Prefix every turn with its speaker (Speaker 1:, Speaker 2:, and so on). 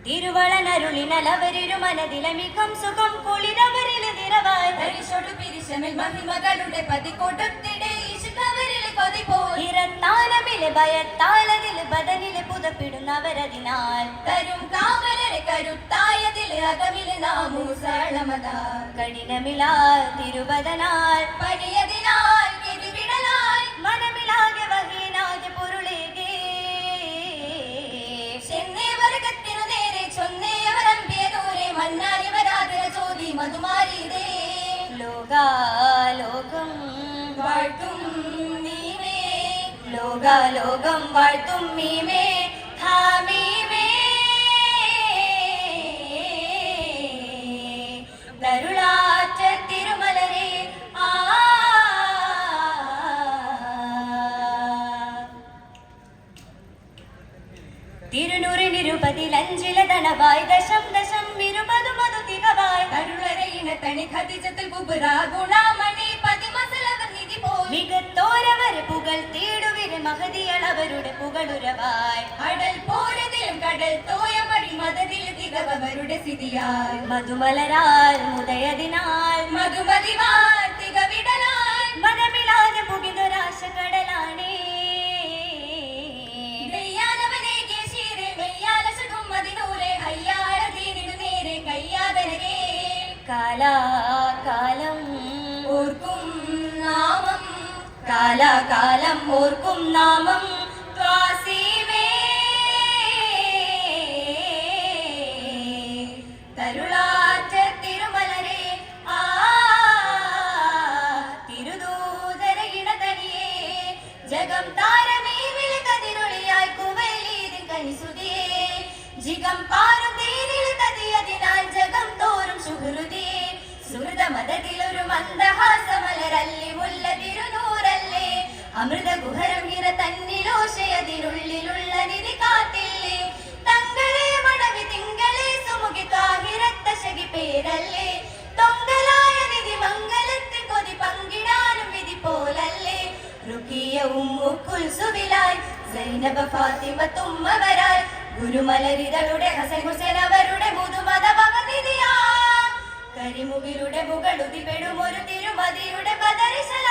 Speaker 1: തിരുവളനരുളിനലവരിരു മനതിലമികം സുഖം കുളിരവരില് നിറവായി
Speaker 2: പരിശോടു പിരിശമിൽ മഹിമകളുടെ പതികൊടുത്തിടെ ഈശുകവരിലെ കൊതിപോ
Speaker 1: ഇറത്താലമില് ഭയത്താലതില് ബദനില് പുതപ്പിടുന്നവരതിനാൽ
Speaker 2: തരും കാവലരെ കരുത്തായതില് അകമില് നാമൂസളമതാ
Speaker 1: കഠിനമിലാൽ തിരുവദനാൽ
Speaker 2: പണിയതിനാൽ കിരിവിടലായി
Speaker 1: മനമിലാകെ വഹീനാകെ പൊരുളേകേ
Speaker 2: ചെന്നേ വർഗത്തിനു നേരെ ചൊന്നേവരമ്പിയ ദൂരെ മന്നാനിവരാതര ചോദി മധുമാരീതേ
Speaker 1: ലോകാലോകം
Speaker 2: വാഴ്ത്തും നീമേ
Speaker 1: ലോകാലോകം വാഴ്ത്തും മീമേ ഹാമീമേ തരുളാറ്റ തിരുമലരെ ആ തിരുനൂറിനിരുപതിലഞ്ചില ധനവായി ദശം ദശം ഇരുപതു മധു തികവായി
Speaker 2: തരുളരയിന തണി ഖദിജത്തുൽ കുബ്രാ ഗുണമണി പതിമസലവർ നിധി പോയി
Speaker 1: മികത്തോരവരെ പുകൾ തേടുവിരെ മഹതിയളവരുടെ പുകളുരവായി
Speaker 2: അടൽ പോരതിലും കടൽ തോയമടി മതതിൽ തികവരുടെ സ്ഥിതിയായി
Speaker 1: മധുമലരാൽ മുദയതിനാൽ
Speaker 2: മധുമതിവാർ തികവിടലായി
Speaker 1: മനമിലാതെ പുകിതൊരാശ കടലാണേ
Speaker 2: ദയ്യാനവനേകെ ശീരെ മെയ്യാലശകും മതിനൂരെ ഹയ്യാരതീനിനു നേരെ കയ്യാതരകേ
Speaker 1: കാലാകാലം
Speaker 2: ഓർക്കും നാമം
Speaker 1: കാലാകാലം ഓർക്കും നാമം ത്വാസീമേ തരുളാറ്റ തിരുമലരെ ആ തിരുദൂതര ഇണതനിയേ ജഗം താരമേ വിളകതിരൊളിയായി കുവലീതിൻ കനിസുതിയേ ജിഗം പാരും തീരിൽ കതിയതിനാൽ ജഗം തോറും സുഹൃതിയേ സുഹൃത മതത്തിലൊരു മന്ദഹാസമലരല്ലി മുല്ല തിരുനൂറല്ലേ അമൃത ഗുഹരം ഇറ തന്നിലോശയതിനുള്ളിലുള്ള നിധി കാത്തില്ലേ തങ്ങളെ മണവി തിങ്കളെ സുമുഖി കാഹിരത്ത ശകി പേരല്ലേ തൊങ്കലായ നിധി മംഗലത്തിൽ കൊതി പങ്കിടാനും വിധി പോലല്ലേ റുഖിയവും കുൽസുവിലായി സൈനബ ഫാത്തിമ തുമ്മവരായി ഗുരുമലരിതളുടെ ഹസൻ ഹുസൈൻ അവരുടെ മുതുമത ഭവനിധിയാ കരിമുകിലുടെ മുകളുതി പെടുമൊരു തിരുമതിയുടെ ബദരിശല